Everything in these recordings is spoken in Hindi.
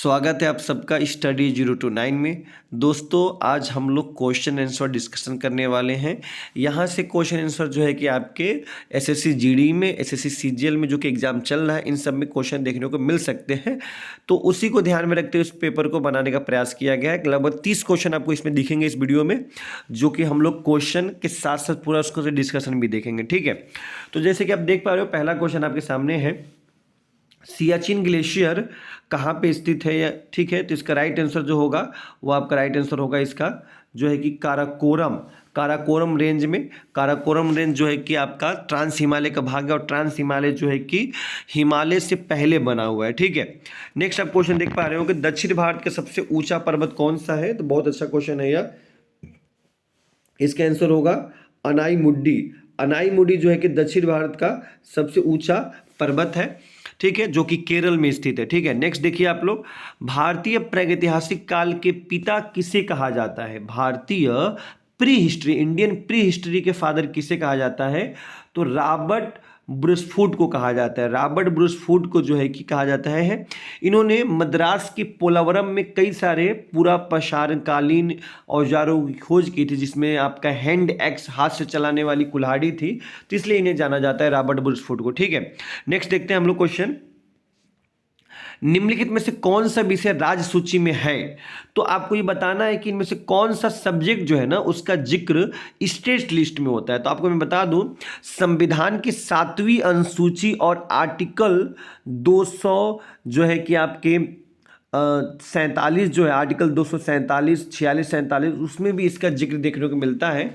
स्वागत है आप सबका स्टडी 029 में। दोस्तों आज हम लोग क्वेश्चन आंसर डिस्कशन करने वाले हैं। यहाँ से क्वेश्चन आंसर जो है कि आपके एसएससी जीडी में, एसएससी सीजीएल में जो कि एग्जाम चल रहा है, इन सब में क्वेश्चन देखने को मिल सकते हैं। तो उसी को ध्यान में रखते हुए इस पेपर को बनाने का प्रयास किया गया है। लगभग 30 क्वेश्चन आपको इसमें दिखेंगे इस वीडियो में, जो कि हम लोग क्वेश्चन के साथ साथ पूरा उसको डिस्कशन भी देखेंगे। ठीक है, तो जैसे कि आप देख पा रहे हो, पहला क्वेश्चन आपके सामने है, सियाचिन ग्लेशियर कहाँ पे स्थित है या ठीक है। तो इसका राइट आंसर जो होगा वो आपका राइट आंसर होगा इसका जो है कि काराकोरम रेंज में। काराकोरम रेंज जो है कि आपका ट्रांस हिमालय का भाग है, और ट्रांस हिमालय जो है कि हिमालय से पहले बना हुआ है। ठीक है, नेक्स्ट आप क्वेश्चन देख पा रहे हो कि दक्षिण भारत का सबसे ऊंचा पर्वत कौन सा है। तो बहुत अच्छा क्वेश्चन है यह। इसका आंसर होगा अनाईमुड्डी। अनाईमुड्डी जो है कि दक्षिण भारत का सबसे ऊंचा पर्वत है, ठीक है, जो कि केरल में स्थित है। ठीक है, नेक्स्ट देखिए आप लोग, भारतीय प्रागैतिहासिक काल के पिता किसे कहा जाता है। भारतीय pre history, Indian pre history के फादर किसे कहा जाता है। तो रॉबर्ट ब्रूसफूट को कहा जाता है। रॉबर्ट ब्रूसफूट को जो है कि कहा जाता है। इन्होंने मद्रास के पोलावरम में कई सारे पूरा प्रसारणकालीन औजारों की खोज की थी, जिसमें आपका हैंड एक्स, हाथ से चलाने वाली कुल्हाड़ी थी, तो इसलिए इन्हें जाना जाता है रॉबर्ट ब्रूसफूट को। ठीक है, नेक्स्ट देखते हैं हम लोग क्वेश्चन, निम्नलिखित में से कौन सा विषय राज्य सूची में है। तो आपको ये बताना है कि इनमें से कौन सा सब्जेक्ट जो है ना, उसका जिक्र स्टेट लिस्ट में होता है। तो आपको मैं बता दूं, संविधान की 7वीं अनुसूची और आर्टिकल 200 जो है कि आपके 47 जो है, आर्टिकल 247, 46, 47, उसमें भी इसका जिक्र देखने को मिलता है।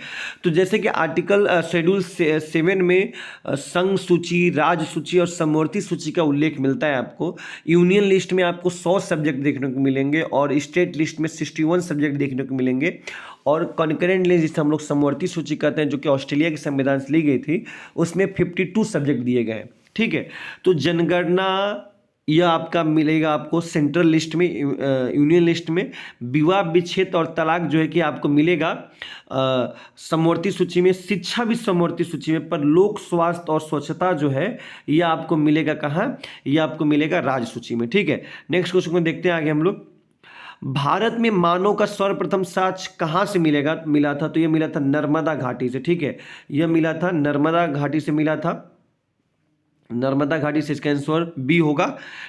तो जैसे कि आर्टिकल शेड्यूल 7 में संघ सूची, राज्य सूची और समवर्ती सूची का उल्लेख मिलता है आपको। यूनियन लिस्ट में आपको 100 सब्जेक्ट देखने को मिलेंगे, और स्टेट लिस्ट में 61 सब्जेक्ट देखने को मिलेंगे, और कॉन्करेंट लिस्ट जिसे हम लोग समवर्ती सूची कहते हैं, जो कि ऑस्ट्रेलिया के संविधान से ली गई थी, उसमें 52 सब्जेक्ट दिए गए हैं। ठीक है, तो जनगणना यह आपका मिलेगा आपको सेंट्रल लिस्ट में, यूनियन लिस्ट में। विवाह विच्छेद और तलाक जो है कि आपको मिलेगा समवर्ती सूची में। शिक्षा भी समवर्ती सूची में, पर लोक स्वास्थ्य और स्वच्छता जो है यह आपको मिलेगा कहाँ, यह आपको मिलेगा राज्य सूची में। ठीक है, नेक्स्ट क्वेश्चन में देखते हैं आगे हम लोग, भारत में मानव का सर्वप्रथम साक्ष्य कहाँ से मिला था। तो यह मिला था नर्मदा घाटी से। ठीक है, यह मिला था नर्मदा घाटी से मिला था, नर्मदा घाटी से, इसका आंसर बी होगा।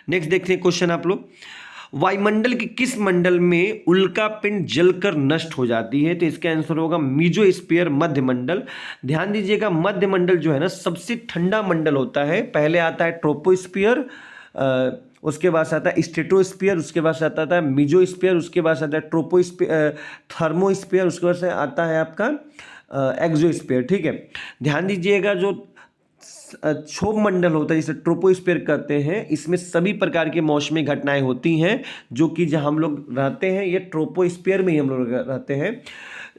नेक्स्ट देखते हैं क्वेश्चन आप लोग, वायुमंडल के किस मंडल में उल्का पिंड जलकर नष्ट हो जाती है। तो इसका आंसर होगा मीजोस्फीयर, मध्य मंडल। ध्यान दीजिएगा, मध्य मंडल जो है ना सबसे ठंडा मंडल होता है। पहले आता है ट्रोपोस्फीयर, उसके बाद आता है स्ट्रेटोस्फीयर, उसके बाद आता है मीजोस्फीयर, उसके बाद आता है ट्रोपोस्फीयर, थर्मोस्फीयर, उसके बाद आता है आपका एक्सोस्फीयर। ठीक है, ध्यान दीजिएगा, जो क्षोभ मंडल होता है जिसे ट्रोपोस्फीयर कहते हैं, इसमें सभी प्रकार की मौसमी घटनाएं होती हैं, जो कि जहां हम लोग रहते हैं, ये ट्रोपोस्फीयर में ही हम लोग रहते हैं।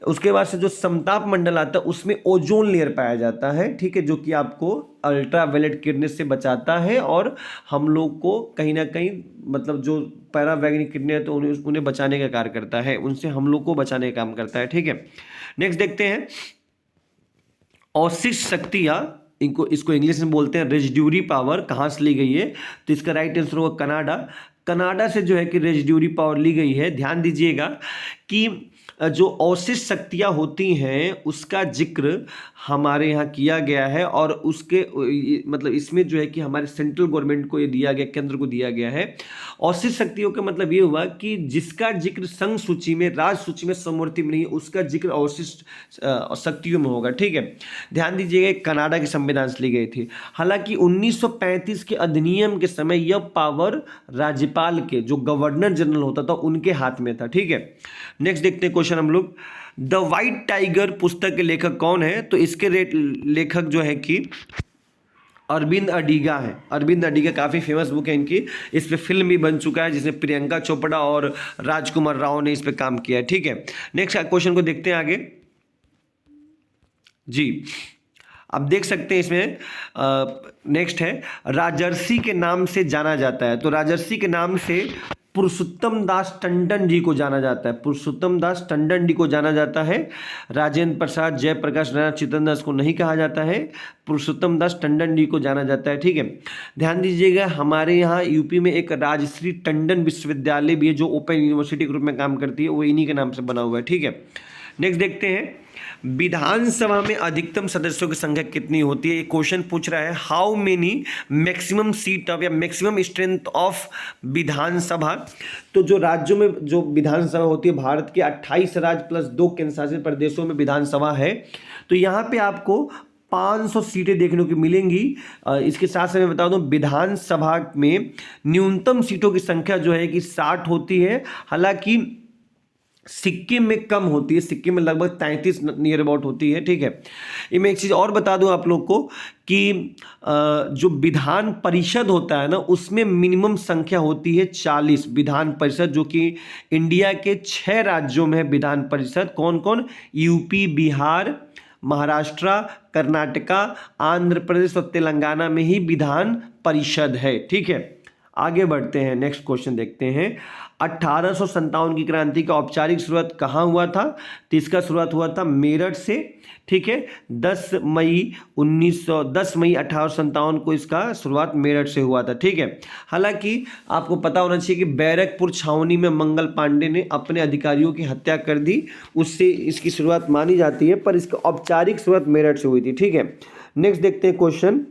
उसके बाद से जो समताप मंडल आता है, उसमें ओजोन लेयर पाया जाता है। ठीक है, जो कि आपको अल्ट्रावायलेट किरणें से बचाता है, और हम लोग को कहीं ना कहीं मतलब जो पैरावैग्निक किरणें तो उन्हें बचाने का कार्य करता है, उनसे हम लोग को बचाने का काम करता है। ठीक है, नेक्स्ट देखते हैं, अवशिष्ट शक्तियां, इसको इंग्लिश में बोलते हैं रेजिड्यूरी पावर, कहाँ से ली गई है। तो इसका राइट आंसर होगा कनाडा। कनाडा से जो है कि रेजिड्यूरी पावर ली गई है। ध्यान दीजिएगा कि जो अवशिष्ट शक्तियाँ होती हैं उसका जिक्र हमारे यहाँ किया गया है, और उसके मतलब इसमें जो है कि हमारे सेंट्रल गवर्नमेंट को ये दिया गया, केंद्र को दिया गया है। अवशिष्ट शक्तियों का मतलब ये हुआ कि जिसका जिक्र संघ सूची में, राज्य सूची में, समवर्ती में नहीं, उसका जिक्र अवशिष्ट शक्तियों में होगा। ठीक है, ध्यान दीजिएगा, कनाडा के संविधान से ली गई थी। हालांकि 1935 के अधिनियम के समय यह पावर राज्यपाल के, जो गवर्नर जनरल होता था, उनके हाथ में था। ठीक है, नेक्स्ट देखते हैं क्वेश्चन हम लोग, द व्हाइट टाइगर पुस्तक के लेखक कौन है। तो इसके लेखक जो है कि अरविंद अडिगा है। अरविंद अडिगा काफ़ी फेमस बुक है इनकी, इस पे फिल्म भी बन चुका है, जिसमें प्रियंका चोपड़ा और राजकुमार राव ने इस पे काम किया है। ठीक है, नेक्स्ट क्वेश्चन को देखते हैं आगे जी। आप देख सकते हैं इसमें नेक्स्ट है, राजर्षि के नाम से जाना जाता है। तो राजर्षि के नाम से पुरुषोत्तम दास टंडन जी को जाना जाता है, पुरुषोत्तम दास टंडन जी को जाना जाता है। राजेंद्र प्रसाद, जयप्रकाश नारायण, चित्तरंजन दास को नहीं कहा जाता है, पुरुषोत्तम दास टंडन जी को जाना जाता है। ठीक है, ध्यान दीजिएगा हमारे यहाँ यूपी में एक राजश्री टंडन विश्वविद्यालय भी है जो ओपन यूनिवर्सिटी के रूप में काम करती है, वो इन्हीं के नाम से बना हुआ है। ठीक है, नेक्स्ट देखते हैं विधानसभा में अधिकतम सदस्यों की संख्या कितनी होती है। ये क्वेश्चन पूछ रहा है how many maximum seat of या मैक्सिमम स्ट्रेंथ ऑफ विधानसभा। तो जो राज्यों में जो विधानसभा होती है, भारत के 28 राज्य प्लस 2 केंद्र शासित प्रदेशों में विधानसभा है, तो यहाँ पे आपको 500 सीटें देखने को मिलेंगी। इसके साथ साथ मैं बता दूं विधानसभा में न्यूनतम सीटों की संख्या जो है कि 60 होती है, हालांकि सिक्किम में कम होती है, सिक्किम में लगभग 33 नियर अबाउट होती है। ठीक है, ये मैं एक चीज़ और बता दूं आप लोग को कि जो विधान परिषद होता है ना, उसमें मिनिमम संख्या होती है 40 विधान परिषद, जो कि इंडिया के 6 राज्यों में है विधान परिषद। कौन कौन? यूपी, बिहार, महाराष्ट्र, कर्नाटका, आंध्र प्रदेश और तेलंगाना में ही विधान परिषद है। ठीक है, आगे बढ़ते हैं, नेक्स्ट क्वेश्चन देखते हैं। 1857 की क्रांति का औपचारिक शुरुआत कहाँ हुआ था? तो इसका शुरुआत हुआ था मेरठ से। ठीक है, 10 मई 1857 को इसका शुरुआत मेरठ से हुआ था। ठीक है, हालांकि आपको पता होना चाहिए कि बैरकपुर छावनी में मंगल पांडे ने अपने अधिकारियों की हत्या कर दी, उससे इसकी शुरुआत मानी जाती है, पर इसकी औपचारिक शुरुआत मेरठ से हुई थी। ठीक है, नेक्स्ट देखते हैं क्वेश्चन।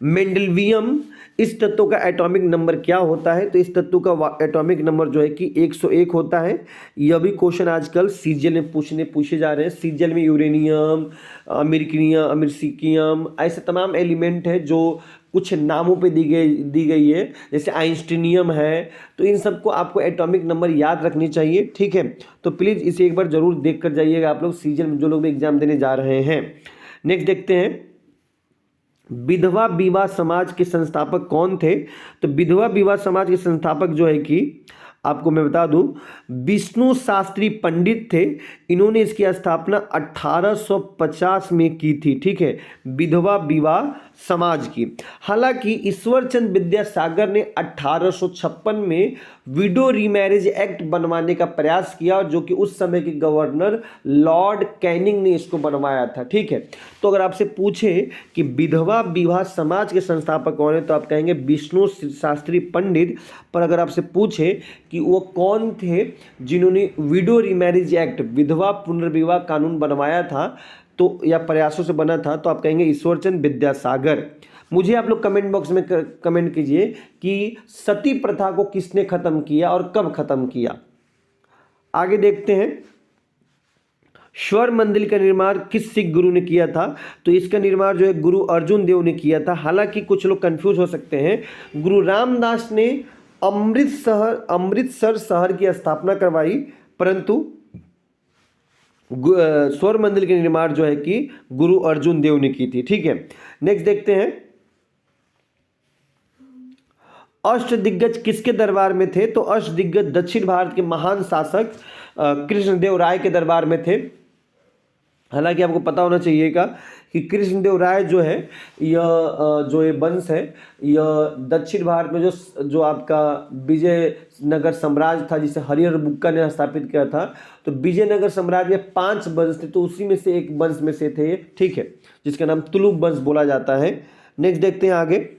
मेंडलवियम इस तत्व का एटॉमिक नंबर क्या होता है? तो इस तत्व का एटॉमिक नंबर जो है कि 101 होता है। यह भी क्वेश्चन आजकल सीजीएल में पूछे जा रहे हैं। सीजीएल में यूरेनियम, अमेरिकियम ऐसे तमाम एलिमेंट है जो कुछ नामों पे दी गई है, जैसे आइंस्टीनियम है। तो इन सबको आपको एटॉमिक नंबर याद रखनी चाहिए। ठीक है, तो प्लीज़ इसे एक बार जरूर देख कर जाइएगा आप लोग, सीजीएल में जो लोग भी एग्जाम देने जा रहे हैं। नेक्स्ट देखते हैं विधवा विवाह समाज के संस्थापक कौन थे? तो विधवा विवाह समाज के संस्थापक जो है कि आपको मैं बता दूं विष्णु शास्त्री पंडित थे। इन्होंने इसकी स्थापना 1850 में की थी। ठीक है, विधवा विवाह समाज की। हालांकि ईश्वरचंद विद्यासागर ने 1856 में विडो रीमैरिज एक्ट बनवाने का प्रयास किया, जो कि उस समय के गवर्नर लॉर्ड कैनिंग ने इसको बनवाया था। ठीक है, तो अगर आपसे पूछे कि विधवा विवाह समाज के संस्थापक कौन है, तो आप कहेंगे विष्णु शास्त्री पंडित। पर अगर आपसे पूछे कि वो कौन थे जिन्होंने विडो रीमैरिज एक्ट, विधवा पुनर्विवाह कानून बनवाया था, तो या प्रयासों से बना था, तो आप कहेंगे ईश्वरचंद विद्यासागर। मुझे आप लोग कमेंट बॉक्स में कमेंट कीजिए कि सती प्रथा को किसने खत्म किया और कब खत्म किया। आगे देखते हैं स्वर मंदिर का निर्माण किस सिख गुरु ने किया था? तो इसका निर्माण जो है गुरु अर्जुन देव ने किया था। हालांकि कुछ लोग कंफ्यूज हो सकते हैं, गुरु रामदास ने अमृतसर शहर की स्थापना करवाई, परंतु स्वर मंदिर के निर्माण जो है कि गुरु अर्जुन देव ने की थी। ठीक है, नेक्स्ट देखते हैं अष्टदिग्गज किसके दरबार में थे? तो अष्टदिग्गज दक्षिण भारत के महान शासक कृष्णदेव राय के दरबार में थे। हालांकि आपको पता होना चाहिएगा कि कृष्णदेव राय जो है जो ये वंश है, यह दक्षिण भारत में जो आपका विजयनगर साम्राज्य था, जिसे हरिहर बुक्का ने स्थापित किया था। तो विजयनगर साम्राज्य में 5 वंश थे, तो उसी में से एक वंश में से थे। ठीक है, जिसका नाम तुलुक वंश बोला जाता है। नेक्स्ट देखते हैं आगे।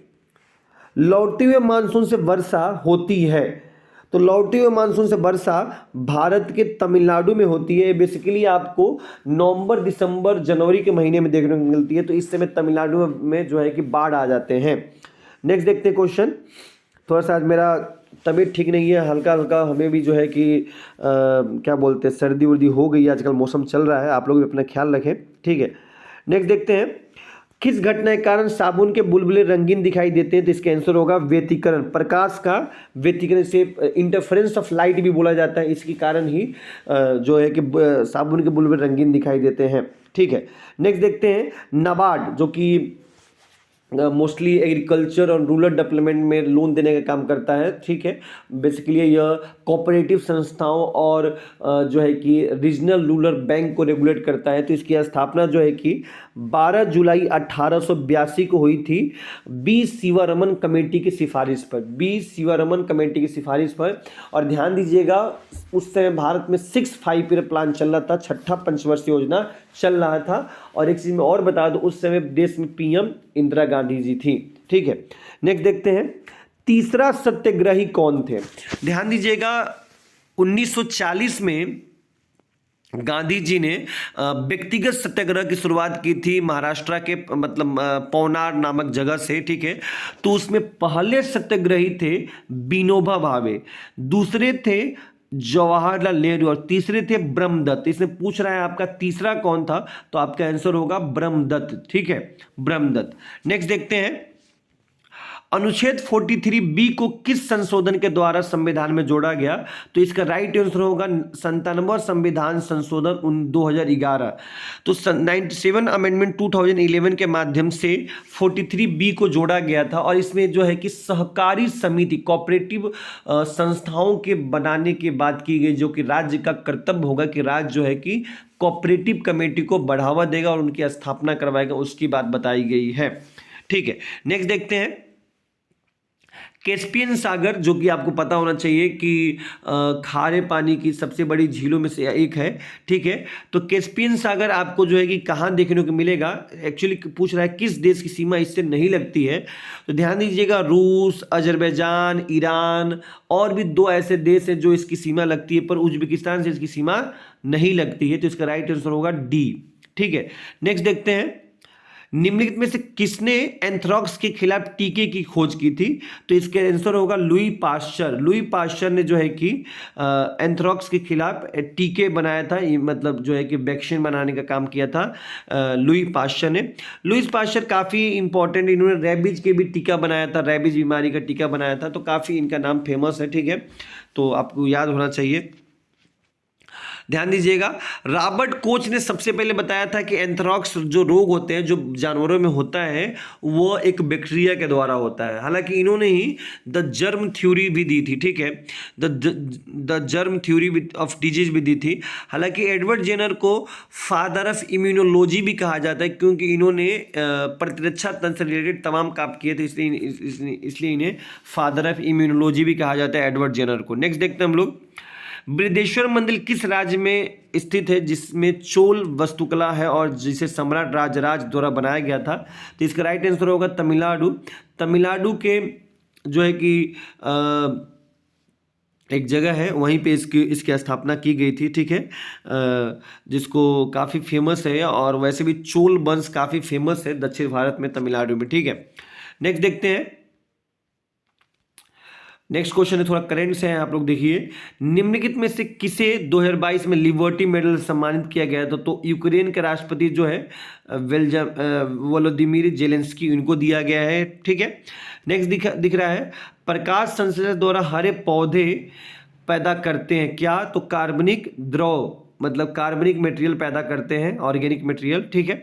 लौटते हुए मानसून से वर्षा होती है। तो लौटते हुए मानसून से वर्षा भारत के तमिलनाडु में होती है। बेसिकली आपको नवंबर, दिसंबर, जनवरी के महीने में देखने को मिलती है। तो इस समय तमिलनाडु में जो है कि बाढ़ आ जाते हैं। नेक्स्ट देखते हैं क्वेश्चन। थोड़ा सा आज मेरा तबीयत ठीक नहीं है, हल्का हल्का हमें भी जो है कि क्या बोलते हैं, सर्दी वर्दी हो गई है, आजकल मौसम चल रहा है, आप लोग भी अपना ख्याल रखें। ठीक है, नेक्स्ट देखते हैं किस घटना के कारण साबुन के बुलबुले रंगीन दिखाई देते हैं? तो इसका आंसर होगा व्यतिकरण, प्रकाश का व्यतिकरण से इंटरफेरेंस ऑफ लाइट भी बोला जाता है। इसके कारण ही जो है कि साबुन के बुलबुले रंगीन दिखाई देते हैं। ठीक है, नेक्स्ट देखते हैं नाबार्ड, जो कि मोस्टली एग्रीकल्चर और रूरल डेवलपमेंट में लोन देने का काम करता है। ठीक है, बेसिकली यह कोऑपरेटिव संस्थाओं और जो है कि रीजनल रूरल बैंक को रेगुलेट करता है। तो इसकी स्थापना जो है कि 12 जुलाई 1882 को हुई थी बी शिवारमन कमेटी की सिफारिश पर, बी शिवारमन कमेटी की सिफारिश पर। और ध्यान दीजिएगा उस समय भारत में 6 ईयर प्लान चल रहा था, छठा पंचवर्षीय योजना चल रहा था। और एक चीज मैं और बता दूं, उस समय देश में पीएम इंदिरा गांधी जी थी। ठीक है, नेक्स्ट देखते हैं तीसरा सत्याग्रही कौन थे। ध्यान दीजिएगा 1940 में गांधी जी ने व्यक्तिगत सत्याग्रह की शुरुआत की थी महाराष्ट्र के मतलब पवनार नामक जगह से। ठीक है, तो उसमें पहले सत्याग्रही थे विनोबा भावे, दूसरे थे जवाहरलाल नेहरू और तीसरे थे ब्रह्मदत्त। इसमें पूछ रहा है आपका तीसरा कौन था, तो आपका आंसर होगा ब्रह्मदत्त। ठीक है, ब्रह्मदत्त। नेक्स्ट देखते हैं अनुच्छेद 43B को किस संशोधन के द्वारा संविधान में जोड़ा गया। तो इसका राइट आंसर होगा 97वां संविधान संशोधन 2011। तो 97 अमेंडमेंट 2011 के माध्यम से 43B को जोड़ा गया था। और इसमें जो है कि सहकारी समिति कोऑपरेटिव संस्थाओं के बनाने की बात की गई, जो कि राज्य का कर्तव्य होगा कि राज्य जो है कि कोऑपरेटिव कमेटी को बढ़ावा देगा और उनकी स्थापना करवाएगा, उसकी बात बताई गई है। ठीक है, नेक्स्ट देखते हैं कैस्पियन सागर, जो कि आपको पता होना चाहिए कि खारे पानी की सबसे बड़ी झीलों में से एक है। ठीक है, तो कैस्पियन सागर आपको जो है कि कहाँ देखने को मिलेगा, एक्चुअली पूछ रहा है किस देश की सीमा इससे नहीं लगती है। तो ध्यान दीजिएगा रूस, अजरबैजान, ईरान और भी 2 ऐसे देश हैं जो इसकी सीमा लगती है, पर उज्बेकिस्तान से इसकी सीमा नहीं लगती है। तो इसका राइट आंसर होगा डी। ठीक है, नेक्स्ट देखते हैं निम्नलिखित में से किसने एंथ्रॉक्स के खिलाफ टीके की खोज की थी। तो इसका आंसर होगा लुई पाश्चर। लुई पाश्चर ने जो है कि एंथ्रॉक्स के खिलाफ टीके बनाया था, ये मतलब जो है कि वैक्सीन बनाने का काम किया था लुई पाश्चर ने। लुई पाश्चर काफ़ी इंपॉर्टेंट, इन्होंने रेबीज के भी टीका बनाया था, रेबीज बीमारी का टीका बनाया था। तो काफ़ी इनका नाम फेमस है। ठीक है, तो आपको याद होना चाहिए। ध्यान दीजिएगा रॉबर्ट कोच ने सबसे पहले बताया था कि एंथ्रॉक्स जो रोग होते हैं जो जानवरों में होता है वो एक बैक्टीरिया के द्वारा होता है। हालांकि इन्होंने ही द जर्म थ्योरी भी दी थी। ठीक है, the germ theory of disease भी दी थी। हालांकि एडवर्ड जेनर को फादर ऑफ इम्यूनोलॉजी भी कहा जाता है, क्योंकि इन्होंने प्रतिरक्षा तंत्र से रिलेटेड तमाम काम किए थे, इसलिए इन्हें फादर ऑफ इम्यूनोलॉजी भी कहा जाता है एडवर्ड जेनर को। नेक्स्ट देखते हैं हम लोग बृहदेश्वर मंदिर किस राज्य में स्थित है जिसमें चोल वास्तुकला है और जिसे सम्राट राजराज द्वारा बनाया गया था। तो इसका राइट आंसर होगा तमिलनाडु। तमिलनाडु के जो है कि एक जगह है वहीं पे इसकी स्थापना की गई थी। ठीक है, जिसको काफ़ी फेमस है और वैसे भी चोल वंश काफ़ी फेमस है दक्षिण भारत में, तमिलनाडु में। ठीक है, नेक्स्ट देखते हैं नेक्स्ट क्वेश्चन है थोड़ा करंट से है, आप लोग देखिए निम्नलिखित में से किसे 2022 में लिबर्टी मेडल सम्मानित किया गया था। तो यूक्रेन के राष्ट्रपति जो है वोलोदिमीर जेलेंस्की, उनको दिया गया है। ठीक है, नेक्स्ट दिख रहा है प्रकाश संश्लेषण द्वारा हरे पौधे पैदा करते हैं क्या। तो कार्बनिक द्रव मतलब कार्बनिक मटेरियल पैदा करते हैं, ऑर्गेनिक मटेरियल। ठीक है,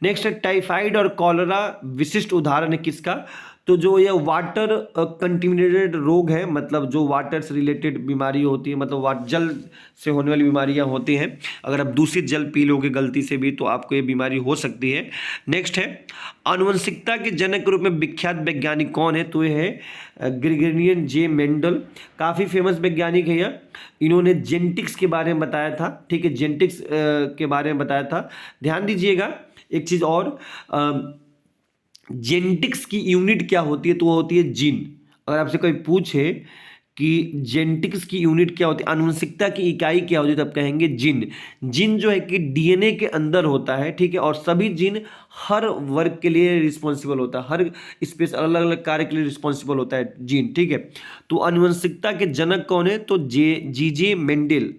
नेक्स्ट है टाइफाइड और कॉलरा विशिष्ट उदाहरण है किसका। तो जो ये वाटर कंटिमिनेटेड रोग है, मतलब जो वाटर से रिलेटेड बीमारी होती है, मतलब जल से होने वाली बीमारियां होती हैं, अगर आप दूषित जल पी लोगे गलती से भी तो आपको ये बीमारी हो सकती है। नेक्स्ट है आनुवंशिकता के जनक के रूप में विख्यात वैज्ञानिक कौन है। तो ये है ग्रेगोरियन जे मेंडल, काफ़ी फेमस वैज्ञानिक है यह। इन्होंने जेनेटिक्स के बारे में बताया था। ठीक है, जेनेटिक्स के बारे में बताया था। ध्यान दीजिएगा एक चीज़ और, जेनेटिक्स की यूनिट क्या होती है। तो वो होती है जीन। अगर आपसे कोई पूछे कि जेनेटिक्स की यूनिट क्या होती है, आनुवंशिकता की इकाई क्या होती है, तब कहेंगे जीन। जीन जो है कि डीएनए के अंदर होता है। ठीक है, और सभी जीन हर वर्ग के लिए रिस्पॉन्सिबल होता है, हर स्पेस अलग अलग कार्य के लिए रिस्पॉन्सिबल होता है जीन। ठीक है, तो आनुवंशिकता के जनक कौन है। तो जे मेंडल,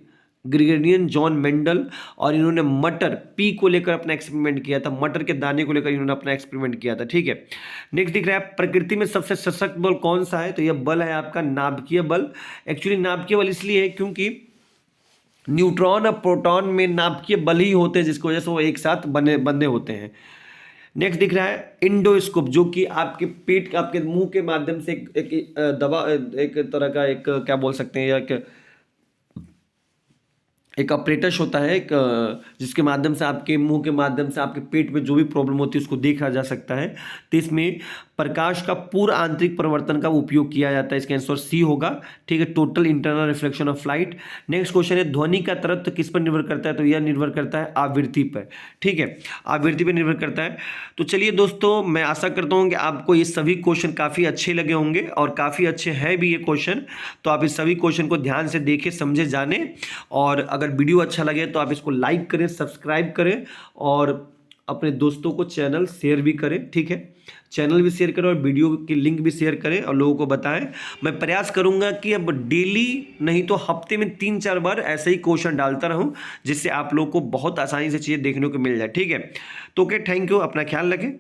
ग्रेगोरियन जॉन मेंडल। और इन्होंने मटर पी को लेकर अपना एक्सपेरिमेंट किया था, मटर के दाने को लेकर इन्होंने अपना एक्सपेरिमेंट किया था। ठीक है, नेक्स्ट दिख रहा है प्रकृति में सबसे सशक्त बल कौन सा है। तो यह बल है आपका नाभिकीय बल। एक्चुअली नाभिकीय बल इसलिए है क्योंकि न्यूट्रॉन और प्रोटॉन में नाभिकीय बल ही होते हैं, जिसकी वजह से वो एक साथ बंधे होते हैं। नेक्स्ट दिख रहा है इंडोस्कोप, जो कि आपके पेट आपके मुंह के माध्यम से एक दवा, एक तरह का एक क्या बोल सकते हैं, एक ऑपरेटस होता है, एक जिसके माध्यम से आपके मुंह के माध्यम से आपके पेट में जो भी प्रॉब्लम होती है उसको देखा जा सकता है। तो इसमें प्रकाश का पूर्ण आंतरिक परिवर्तन का उपयोग किया जाता है। इसका आंसर सी होगा। ठीक है, total internal reflection of light. Next question है ध्वनि का तरत्व किस पर निर्भर करता है? तो यह निर्भर करता है आवृत्ति पर। ठीक है, आवृत्ति पर निर्भर करता है। तो चलिए दोस्तों, मैं आशा करता हूँ कि आपको ये सभी क्वेश्चन काफ़ी अच्छे लगे होंगे और काफ़ी अच्छे हैं भी ये क्वेश्चन। तो आप इस सभी क्वेश्चन को ध्यान से देखें, समझे, जाने। और अगर वीडियो अच्छा लगे तो आप इसको लाइक करें, सब्सक्राइब करें और अपने दोस्तों को चैनल शेयर भी करें। ठीक है, चैनल भी शेयर करें और वीडियो की लिंक भी शेयर करें और लोगों को बताएं। मैं प्रयास करूंगा कि अब डेली नहीं तो हफ्ते में 3-4 बार ऐसे ही क्वेश्चन डालता रहूं, जिससे आप लोगों को बहुत आसानी से चीज़ें देखने को मिल जाए। ठीक है, तो ओके, थैंक यू, अपना ख्याल रखें।